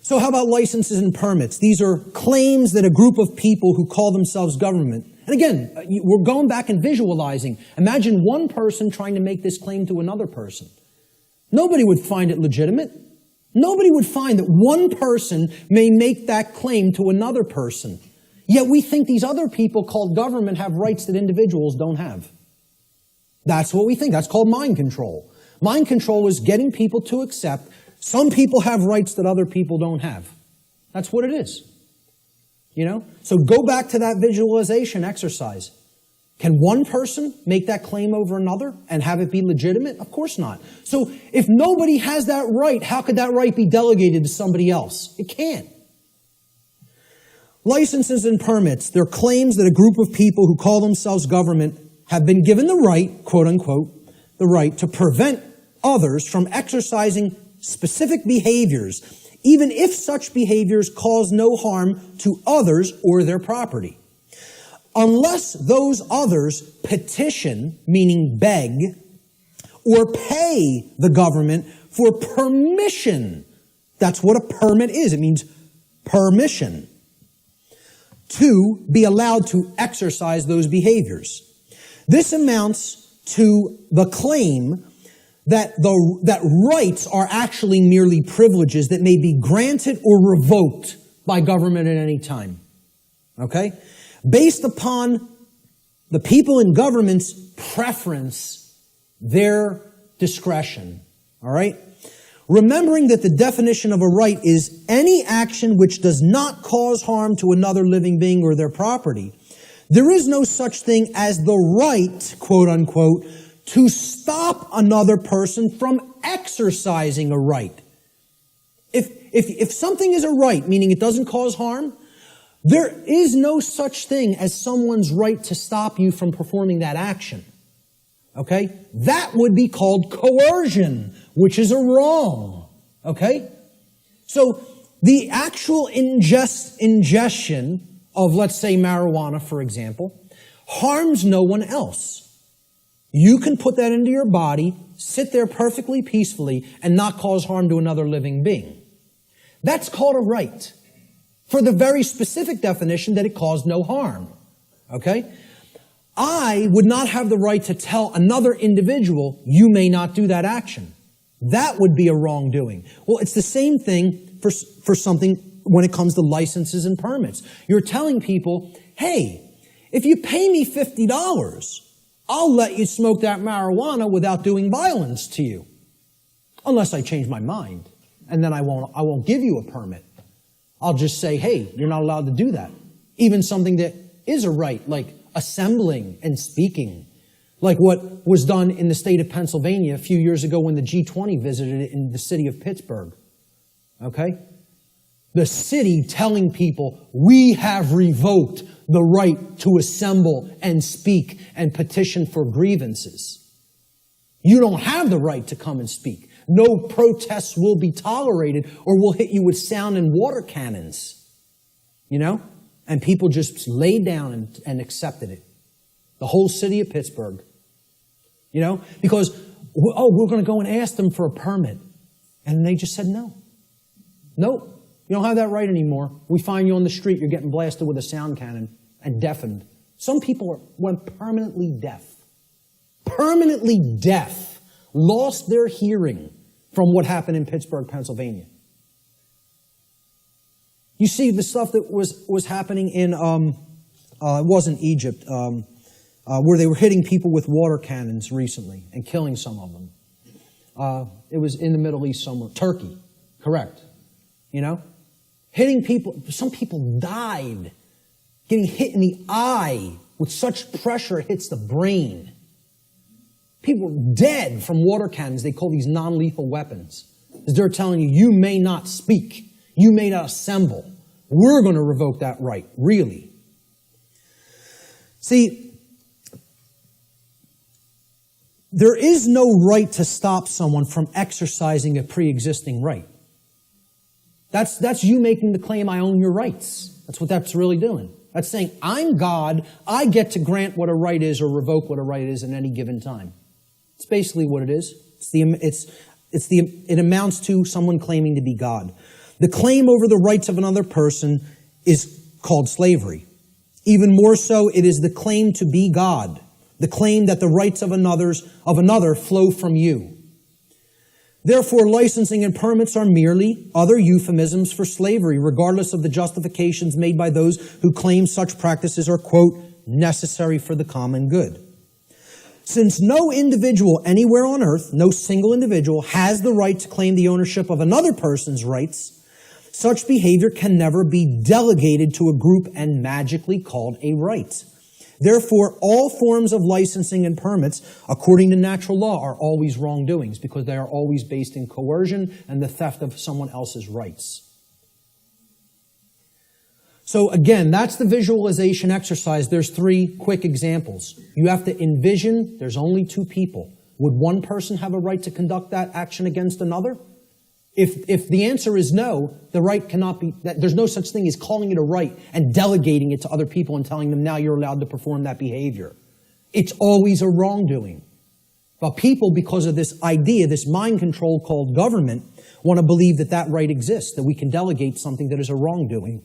So how about licenses and permits? These are claims that a group of people who call themselves government, and again, we're going back and visualizing. Imagine one person trying to make this claim to another person. Nobody would find it legitimate. Nobody would find that one person may make that claim to another person. Yet we think these other people called government have rights that individuals don't have. That's what we think. That's called mind control. Mind control is getting people to accept some people have rights that other people don't have. That's what it is. You know? So go back to that visualization exercise. Can one person make that claim over another and have it be legitimate? Of course not. So if nobody has that right, how could that right be delegated to somebody else? It can't. Licenses and permits, they're claims that a group of people who call themselves government have been given the right, quote unquote, the right to prevent others from exercising specific behaviors, even if such behaviors cause no harm to others or their property. Unless those others petition, meaning beg, or pay the government for permission. That's what a permit is. It means permission to be allowed to exercise those behaviors. This amounts to the claim that rights are actually merely privileges that may be granted or revoked by government at any time. Okay? Based upon the people in government's preference, their discretion. All right? Remembering that the definition of a right is any action which does not cause harm to another living being or their property, there is no such thing as the right, quote unquote, to stop another person from exercising a right. If something is a right, meaning it doesn't cause harm, there is no such thing as someone's right to stop you from performing that action. Okay? That would be called coercion, which is a wrong. Okay? So the actual ingestion of, let's say, marijuana, for example, harms no one else. You can put that into your body, sit there perfectly peacefully, and not cause harm to another living being. That's called a right, for the very specific definition that it caused no harm. Okay? I would not have the right to tell another individual, you may not do that action. That would be a wrongdoing. Well, it's the same thing for something when it comes to licenses and permits. You're telling people, hey, if you pay me $50, I'll let you smoke that marijuana without doing violence to you. Unless I change my mind. And then I won't give you a permit. I'll just say, hey, you're not allowed to do that. Even something that is a right, like assembling and speaking. Like what was done in the state of Pennsylvania a few years ago when the G20 visited it in the city of Pittsburgh. Okay? The city telling people, we have revoked the right to assemble and speak and petition for grievances. You don't have the right to come and speak. No protests will be tolerated or we'll hit you with sound and water cannons. You know? And people just laid down and accepted it. The whole city of Pittsburgh. You know? Because, we're going to go and ask them for a permit. And they just said no. Nope. You don't have that right anymore. We find you on the street, you're getting blasted with a sound cannon and deafened. Some people went permanently deaf. Permanently deaf. Lost their hearing from what happened in Pittsburgh, Pennsylvania. You see the stuff that was happening in, it wasn't Egypt, where they were hitting people with water cannons recently and killing some of them. It was in the Middle East somewhere. Turkey, correct. You know? Hitting people, some people died getting hit in the eye with such pressure it hits the brain. People are dead from water cannons. They call these non-lethal weapons. Because they're telling you, you may not speak. You may not assemble. We're going to revoke that right, really. See, there is no right to stop someone from exercising a pre-existing right. That's you making the claim, I own your rights. That's what that's really doing. That's saying, I'm God, I get to grant what a right is or revoke what a right is at any given time. It's basically what it is. It amounts to someone claiming to be God. The claim over the rights of another person is called slavery. Even more so, it is the claim to be God, the claim that the rights of another flow from you. Therefore, licensing and permits are merely other euphemisms for slavery, regardless of the justifications made by those who claim such practices are, quote, necessary for the common good. Since no individual anywhere on earth, no single individual, has the right to claim the ownership of another person's rights, such behavior can never be delegated to a group and magically called a right. Therefore, all forms of licensing and permits, according to natural law, are always wrongdoings because they are always based in coercion and the theft of someone else's rights. So again, that's the visualization exercise. There's 3 quick examples. You have to envision there's only 2 people. Would one person have a right to conduct that action against another? If the answer is no, the right cannot be, there's no such thing as calling it a right and delegating it to other people and telling them now you're allowed to perform that behavior. It's always a wrongdoing. But people, because of this idea, this mind control called government, want to believe that that right exists, that we can delegate something that is a wrongdoing.